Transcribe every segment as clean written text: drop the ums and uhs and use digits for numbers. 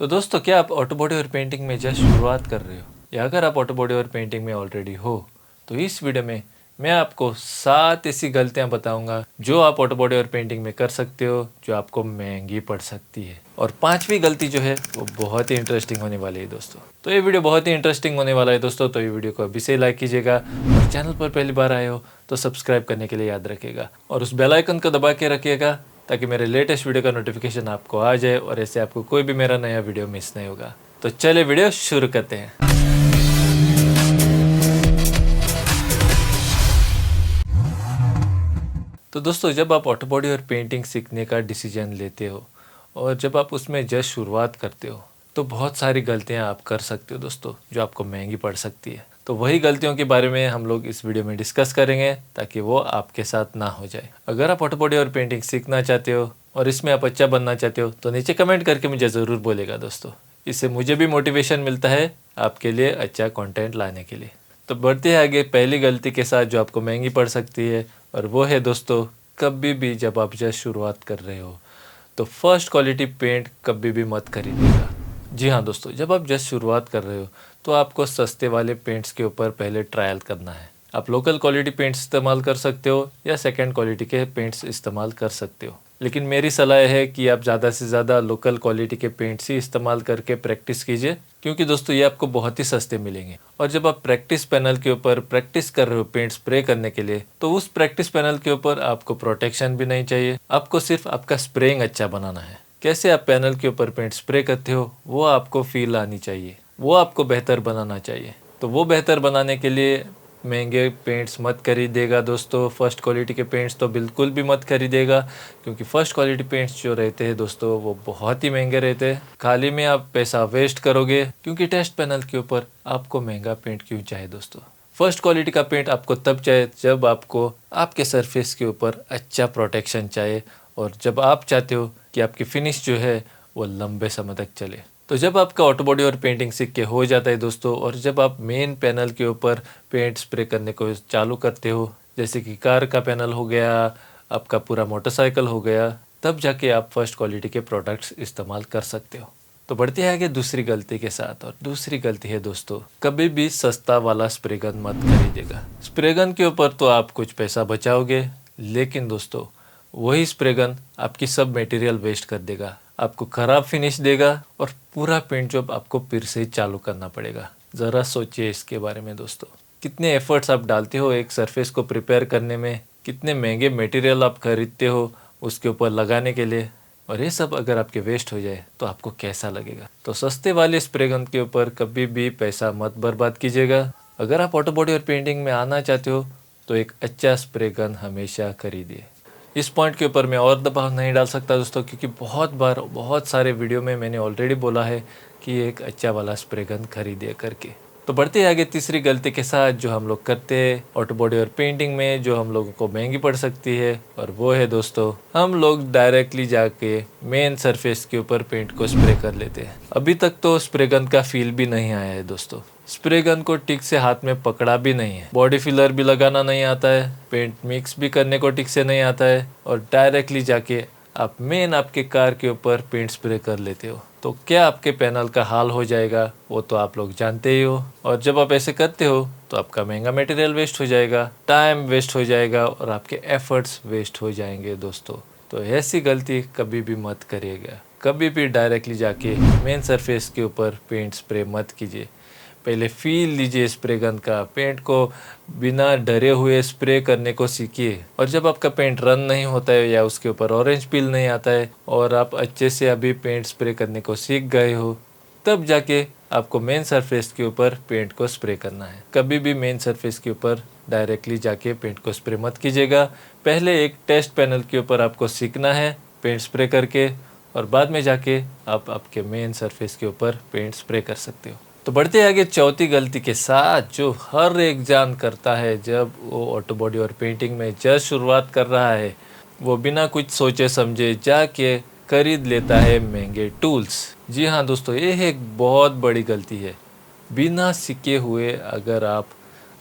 तो दोस्तों, क्या आप ऑटो बॉडी और पेंटिंग में जस्ट शुरुआत कर रहे हो, या अगर आप ऑटो बॉडी और पेंटिंग में ऑलरेडी हो, तो इस वीडियो में मैं आपको 7 ऐसी गलतियां बताऊंगा जो आप ऑटो बॉडी और पेंटिंग में कर सकते हो, जो आपको महंगी पड़ सकती है। और 5वीं गलती जो है वो बहुत ही इंटरेस्टिंग होने वाली है दोस्तों। तो ये वीडियो बहुत ही इंटरेस्टिंग होने वाला है दोस्तों। तो ये वीडियो को अभी से लाइक कीजिएगा, और चैनल पर पहली बार आए हो तो सब्सक्राइब करने के लिए याद रखिएगा, और उस बेल आइकन को दबा के रखिएगा ताकि मेरे लेटेस्ट वीडियो का नोटिफिकेशन आपको आ जाए, और ऐसे आपको कोई भी मेरा नया वीडियो मिस नहीं होगा। तो चलिए वीडियो शुरू करते हैं। तो दोस्तों, जब आप ऑटो बॉडी और पेंटिंग सीखने का डिसीजन लेते हो और जब आप उसमें जस्ट शुरुआत करते हो, तो बहुत सारी गलतियां आप कर सकते हो दोस्तों, जो आपको महंगी पड़ सकती है। तो वही गलतियों के बारे में हम लोग इस वीडियो में डिस्कस करेंगे, ताकि वो आपके साथ ना हो जाए। अगर आप ऑटो बॉडी और पेंटिंग सीखना चाहते हो और इसमें आप अच्छा बनना चाहते हो, तो नीचे कमेंट करके मुझे ज़रूर बोलेगा दोस्तों। इससे मुझे भी मोटिवेशन मिलता है आपके लिए अच्छा कंटेंट लाने के लिए। तो बढ़ते हैं आगे पहली गलती के साथ, जो आपको महंगी पड़ सकती है, और वो है दोस्तों, कभी भी जब आप जस्ट शुरुआत कर रहे हो तो फर्स्ट क्वालिटी पेंट कभी भी मत खरीदिएगा। जी हाँ दोस्तों, जब आप जस्ट शुरुआत कर रहे हो तो आपको सस्ते वाले पेंट्स के ऊपर पहले ट्रायल करना है। आप लोकल क्वालिटी पेंट्स इस्तेमाल कर सकते हो या सेकंड क्वालिटी के पेंट्स इस्तेमाल कर सकते हो, लेकिन मेरी सलाह है कि आप ज़्यादा से ज़्यादा लोकल क्वालिटी के पेंट्स ही इस्तेमाल करके प्रैक्टिस कीजिए, क्योंकि दोस्तों ये आपको बहुत ही सस्ते मिलेंगे। और जब आप प्रैक्टिस पैनल के ऊपर प्रैक्टिस कर रहे हो पेंट स्प्रे करने के लिए, तो उस प्रैक्टिस पैनल के ऊपर आपको प्रोटेक्शन भी नहीं चाहिए, आपको सिर्फ आपका स्प्रेइंग अच्छा बनाना है। कैसे आप पैनल के ऊपर पेंट स्प्रे करते हो वो आपको फील आनी चाहिए, वो आपको बेहतर बनाना चाहिए। तो वो बेहतर बनाने के लिए महंगे पेंट्स मत खरीदेगा दोस्तों। फर्स्ट क्वालिटी के पेंट्स तो बिल्कुल भी मत खरीदेगा, क्योंकि फर्स्ट क्वालिटी पेंट्स जो रहते हैं दोस्तों वो बहुत ही महंगे रहते हैं। खाली में आप पैसा वेस्ट करोगे, क्योंकि टेस्ट पैनल के ऊपर आपको महंगा पेंट क्यों चाहिए दोस्तों। फर्स्ट क्वालिटी का पेंट आपको तब चाहिए जब आपको आपके सरफेस के ऊपर अच्छा प्रोटेक्शन चाहिए, और जब आप चाहते हो कि आपकी फिनिश जो है वो लंबे समय तक चले। तो जब आपका ऑटो बॉडी और पेंटिंग सीख के हो जाता है दोस्तों, और जब आप मेन पैनल के ऊपर पेंट स्प्रे करने को चालू करते हो, जैसे कि कार का पैनल हो गया, आपका पूरा मोटरसाइकिल हो गया, तब जाके आप फर्स्ट क्वालिटी के प्रोडक्ट्स इस्तेमाल कर सकते हो। तो बढ़ते हैं आगे दूसरी गलती के साथ, और दूसरी गलती है दोस्तों, कभी भी सस्ता वाला स्प्रे गन मत खरीदेगा। स्प्रे गन के ऊपर तो आप कुछ पैसा बचाओगे, लेकिन दोस्तों वही स्प्रे गन आपकी सब मटेरियल वेस्ट कर देगा, आपको ख़राब फिनिश देगा, और पूरा पेंट जॉब आपको फिर से चालू करना पड़ेगा। ज़रा सोचिए इसके बारे में दोस्तों, कितने एफर्ट्स आप डालते हो एक सरफेस को प्रिपेयर करने में, कितने महंगे मटेरियल आप खरीदते हो उसके ऊपर लगाने के लिए, और ये सब अगर आपके वेस्ट हो जाए तो आपको कैसा लगेगा। तो सस्ते वाले स्प्रे गन के ऊपर कभी भी पैसा मत बर्बाद कीजिएगा। अगर आप ऑटो बॉडी और पेंटिंग में आना चाहते हो तो एक अच्छा स्प्रे गन हमेशा खरीदिए। इस पॉइंट के ऊपर मैं और दबाव नहीं डाल सकता दोस्तों, क्योंकि बहुत बार बहुत सारे वीडियो में मैंने ऑलरेडी बोला है कि एक अच्छा वाला स्प्रे गन खरीदिए करके। तो बढ़ते आगे तीसरी गलती के साथ, जो हम लोग करते हैं ऑटो बॉडी और पेंटिंग में, जो हम लोगों को महंगी पड़ सकती है, और वो है दोस्तों, हम लोग डायरेक्टली जाके मेन सरफेस के ऊपर पेंट को स्प्रे कर लेते हैं। अभी तक तो स्प्रे गन का फील भी नहीं आया है दोस्तों, स्प्रे गन को ठीक से हाथ में पकड़ा भी नहीं है, बॉडी फिलर भी लगाना नहीं आता है, पेंट मिक्स भी करने को ठीक से नहीं आता है, और डायरेक्टली जाके आप मेन आपके कार के ऊपर पेंट स्प्रे कर लेते हो। तो क्या आपके पैनल का हाल हो जाएगा वो तो आप लोग जानते ही हो। और जब आप ऐसे करते हो तो आपका महंगा मटेरियल वेस्ट हो जाएगा, टाइम वेस्ट हो जाएगा, और आपके एफर्ट्स वेस्ट हो जाएंगे दोस्तों। तो ऐसी गलती कभी भी मत करिएगा। कभी भी डायरेक्टली जाके मेन सरफेस के ऊपर पेंट स्प्रे मत कीजिए। पहले फील लीजिए स्प्रे गन का, पेंट को बिना डरे हुए स्प्रे करने को सीखिए। और जब आपका पेंट रन नहीं होता है या उसके ऊपर ऑरेंज पील नहीं आता है, और आप अच्छे से अभी पेंट स्प्रे करने को सीख गए हो, तब जाके आपको मेन सरफेस के ऊपर पेंट को स्प्रे करना है। कभी भी मेन सरफेस के ऊपर डायरेक्टली जाके पेंट को स्प्रे मत कीजिएगा। पहले एक टेस्ट पैनल के ऊपर आपको सीखना है पेंट स्प्रे करके, और बाद में जाके आप आपके मेन सरफेस के ऊपर पेंट स्प्रे कर सकते हो। तो बढ़ते आगे चौथी गलती के साथ, जो हर एक जान करता है जब वो ऑटो बॉडी और पेंटिंग में जस्ट शुरुआत कर रहा है, वो बिना कुछ सोचे समझे जाके खरीद लेता है महंगे टूल्स। जी हाँ दोस्तों, ये एक बहुत बड़ी गलती है। बिना सीखे हुए अगर आप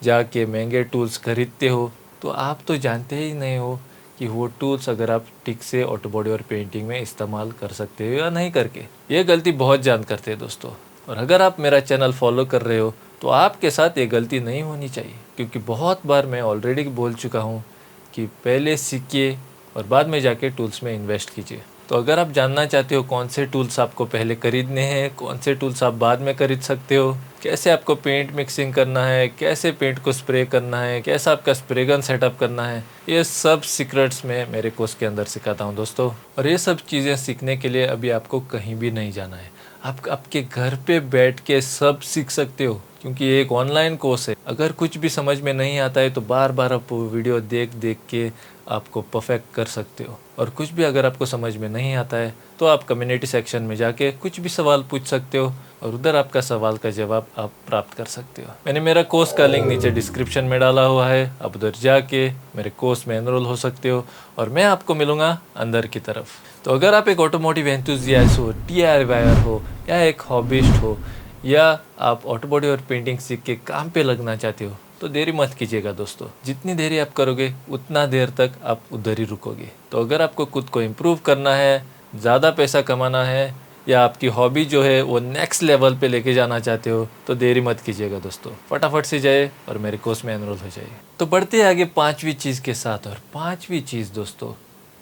जाके महंगे टूल्स खरीदते हो, तो आप तो जानते ही नहीं हो कि वो टूल्स अगर आप ठीक से ऑटो बॉडी और पेंटिंग में इस्तेमाल कर सकते हो या नहीं करके। ये गलती बहुत जान करते हैं दोस्तों, और अगर आप मेरा चैनल फॉलो कर रहे हो तो आपके साथ ये गलती नहीं होनी चाहिए, क्योंकि बहुत बार मैं ऑलरेडी बोल चुका हूँ कि पहले सीखिए और बाद में जाके टूल्स में इन्वेस्ट कीजिए। तो अगर आप जानना चाहते हो कौन से टूल्स आपको पहले खरीदने हैं, कौन से टूल्स आप बाद में खरीद सकते हो, कैसे आपको पेंट मिक्सिंग करना है, कैसे पेंट को स्प्रे करना है, कैसा आपका स्प्रे गन सेटअप करना है, ये सब सीक्रेट्स मैं मेरे कोर्स के अंदर सिखाता हूँ दोस्तों। और ये सब चीज़ें सीखने के लिए अभी आपको कहीं भी नहीं जाना है, आप आपके घर पे बैठ के सब सीख सकते हो, क्योंकि ये एक ऑनलाइन कोर्स है। अगर कुछ भी समझ में नहीं आता है तो बार बार आप वीडियो देख देख के आपको परफेक्ट कर सकते हो। और कुछ भी अगर आपको समझ में नहीं आता है तो आप कम्युनिटी सेक्शन में जाके कुछ भी सवाल पूछ सकते हो और उधर आपका सवाल का जवाब आप प्राप्त कर सकते हो। मैंने मेरा कोर्स का लिंक नीचे डिस्क्रिप्शन में डाला हुआ है, आप उधर जाके मेरे कोर्स में एनरोल हो सकते हो और मैं आपको मिलूँगा अंदर की तरफ। तो अगर आप एक ऑटोमोटिव एंथुजियास्ट हो, DIYer हो या एक हॉबिस्ट हो, या आप ऑटो बॉडी और पेंटिंग सीख के काम पे लगना चाहते हो, तो देरी मत कीजिएगा दोस्तों। जितनी देरी आप करोगे उतना देर तक आप उधर ही रुकोगे। तो अगर आपको खुद को इम्प्रूव करना है, ज़्यादा पैसा कमाना है, या आपकी हॉबी जो है वो नेक्स्ट लेवल पे लेके जाना चाहते हो, तो देरी मत कीजिएगा दोस्तों। फटाफट से जाए और मेरे कोर्स में एनरोल हो जाइए। तो बढ़ते हैं आगे 5वीं चीज़ के साथ। और 5वीं चीज़ दोस्तों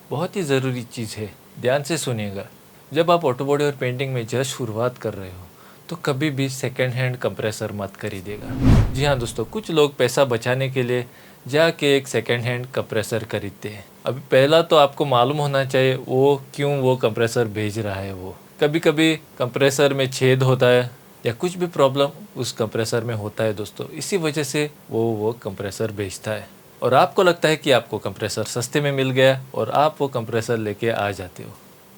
बहुत ही ज़रूरी चीज़ है, ध्यान से सुनिएगा। जब आप ऑटो बॉडी और पेंटिंग में जस्ट शुरुआत कर रहे हो तो कभी भी सेकेंड हैंड कंप्रेसर मत खरीदिएगा। जी हाँ दोस्तों, कुछ लोग पैसा बचाने के लिए जाके एक सेकेंड हैंड कंप्रेसर खरीदते हैं। अभी पहला तो आपको मालूम होना चाहिए वो क्यों वो कंप्रेसर भेज रहा है। वो कभी कभी कंप्रेसर में छेद होता है या कुछ भी प्रॉब्लम उस कंप्रेसर में होता है दोस्तों, इसी वजह से वो कंप्रेसर भेजता है। और आपको लगता है कि आपको कंप्रेसर सस्ते में मिल गया और आप वो कंप्रेसर लेके आ जाते हो।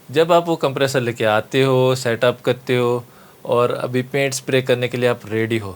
जब आप वो कंप्रेसर लेके आते हो, सेटअप करते हो और अभी पेंट स्प्रे करने के लिए आप रेडी हो,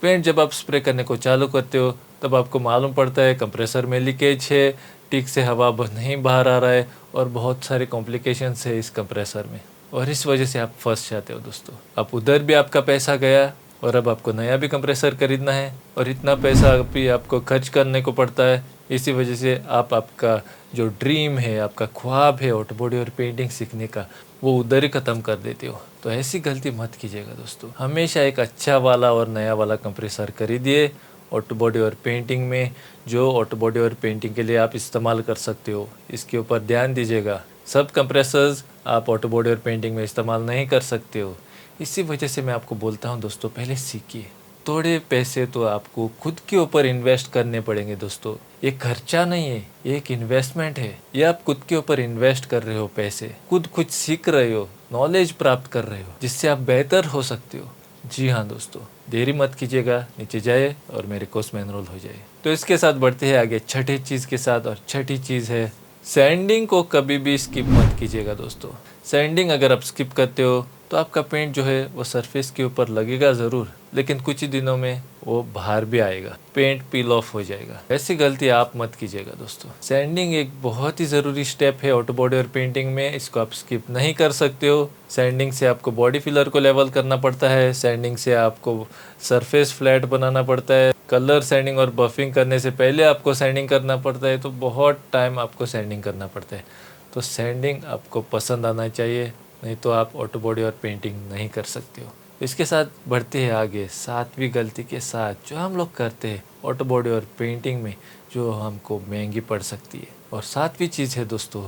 पेंट जब आप स्प्रे करने को चालू करते हो तब आपको मालूम पड़ता है कंप्रेसर में लीकेज है, ठीक से हवा नहीं बाहर आ रहा है और बहुत सारे कॉम्प्लिकेशंस है इस कंप्रेसर में, और इस वजह से आप फंस जाते हो दोस्तों। अब उधर भी आपका पैसा गया और अब आपको नया भी कंप्रेसर खरीदना है और इतना पैसा भी आपको खर्च करने को पड़ता है। इसी वजह से आप आपका जो ड्रीम है, आपका ख्वाब है ऑटो बॉडी और पेंटिंग सीखने का, वो उधर ही ख़त्म कर देते हो। तो ऐसी गलती मत कीजिएगा दोस्तों। हमेशा एक अच्छा वाला और नया वाला कंप्रेसर खरीदिए ऑटो बॉडी और पेंटिंग में, जो ऑटो बॉडी और पेंटिंग के लिए आप इस्तेमाल कर सकते हो। इसके ऊपर ध्यान दीजिएगा। सब कंप्रेसर्स आप ऑटो बॉडी और पेंटिंग में इस्तेमाल नहीं कर सकते हो। इसी वजह से मैं आपको बोलता हूँ दोस्तों, पहले सीखिए। थोड़े पैसे तो आपको खुद के ऊपर इन्वेस्ट करने पड़ेंगे दोस्तों। ये खर्चा नहीं है, ये एक इन्वेस्टमेंट है। ये आप खुद के ऊपर इन्वेस्ट कर रहे हो पैसे, खुद कुछ सीख रहे हो, नॉलेज प्राप्त कर रहे हो, जिससे आप बेहतर हो सकते हो। जी हाँ दोस्तों, देरी मत कीजिएगा, नीचे जाए और मेरे कोर्स में एनरोल हो जाए। तो इसके साथ बढ़ते हैं आगे छठी चीज़ के साथ, और छठी चीज़ है सैंडिंग को कभी भी स्किप मत कीजिएगा दोस्तों। सैंडिंग अगर आप स्किप करते हो तो आपका पेंट जो है वो सरफेस के ऊपर लगेगा ज़रूर, लेकिन कुछ ही दिनों में वो बाहर भी आएगा, पेंट पील ऑफ हो जाएगा। ऐसी गलती आप मत कीजिएगा दोस्तों। सैंडिंग एक बहुत ही ज़रूरी स्टेप है ऑटो बॉडी और पेंटिंग में, इसको आप स्किप नहीं कर सकते हो। सैंडिंग से आपको बॉडी फिलर को लेवल करना पड़ता है, सैंडिंग से आपको सरफेस फ्लैट बनाना पड़ता है, कलर सैंडिंग और बफिंग करने से पहले आपको सैंडिंग करना पड़ता है, तो बहुत टाइम आपको सैंडिंग करना पड़ता है। तो सैंडिंग आपको पसंद आना चाहिए, नहीं तो आप ऑटो बॉडी और पेंटिंग नहीं कर सकते हो। इसके साथ बढ़ते हैं आगे 7वीं गलती के साथ जो हम लोग करते हैं ऑटो बॉडी और पेंटिंग में, जो हमको महंगी पड़ सकती है। और 7वीं चीज़ है दोस्तों,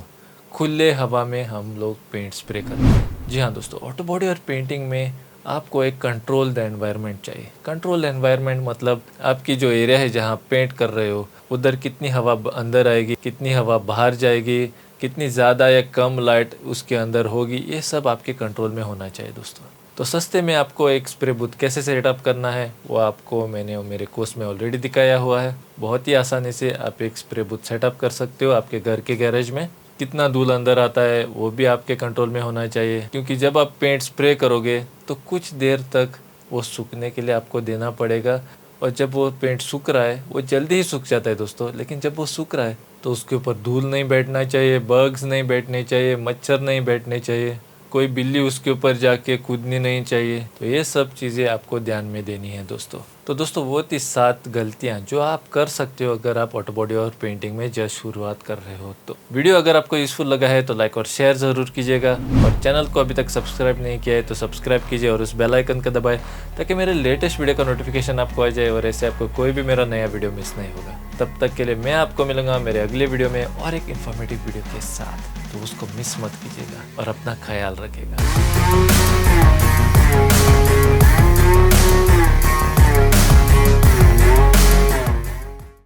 खुले हवा में हम लोग पेंट स्प्रे करते हैं। जी हाँ दोस्तों, ऑटो बॉडी और पेंटिंग में आपको एक कंट्रोल्ड एनवायरनमेंट चाहिए। कंट्रोल एनवायरनमेंट मतलब आपकी जो एरिया है जहाँ पेंट कर रहे हो, उधर कितनी हवा अंदर आएगी, कितनी हवा बाहर जाएगी, कितनी ज़्यादा या कम लाइट उसके अंदर होगी, ये सब आपके कंट्रोल में होना चाहिए दोस्तों। तो सस्ते में आपको एक स्प्रे बूथ कैसे सेटअप करना है वो आपको मैंने मेरे कोर्स में ऑलरेडी दिखाया हुआ है। बहुत ही आसानी से आप एक स्प्रे बूथ सेटअप कर सकते हो आपके घर के गैरेज में। कितना धूल अंदर आता है वो भी आपके कंट्रोल में होना चाहिए, क्योंकि जब आप पेंट स्प्रे करोगे तो कुछ देर तक वो सूखने के लिए आपको देना पड़ेगा। और जब वो पेंट सूख रहा है, वो जल्दी ही सूख जाता है दोस्तों, लेकिन जब वो सूख रहा है तो उसके ऊपर धूल नहीं बैठना चाहिए, बग्स नहीं बैठने चाहिए, मच्छर नहीं बैठने चाहिए, कोई बिल्ली उसके ऊपर जाके कूदनी नहीं चाहिए। तो ये सब चीज़ें आपको ध्यान में देनी है दोस्तों। तो दोस्तों वो थी 7 गलतियां जो आप कर सकते हो अगर आप ऑटो बॉडी और पेंटिंग में जस्ट शुरुआत कर रहे हो। तो वीडियो अगर आपको यूजफुल लगा है तो लाइक और शेयर ज़रूर कीजिएगा, और चैनल को अभी तक सब्सक्राइब नहीं किया है तो सब्सक्राइब कीजिए और उस बेल आइकन का दबाएं ताकि मेरे लेटेस्ट वीडियो का नोटिफिकेशन आपको आ जाए और ऐसे आपको कोई भी मेरा नया वीडियो मिस नहीं होगा। तब तक के लिए मैं आपको मिलूंगा मेरे अगले वीडियो में और एक इन्फॉर्मेटिव वीडियो के साथ, तो उसको मिस मत कीजिएगा और अपना ख्याल रखिएगा।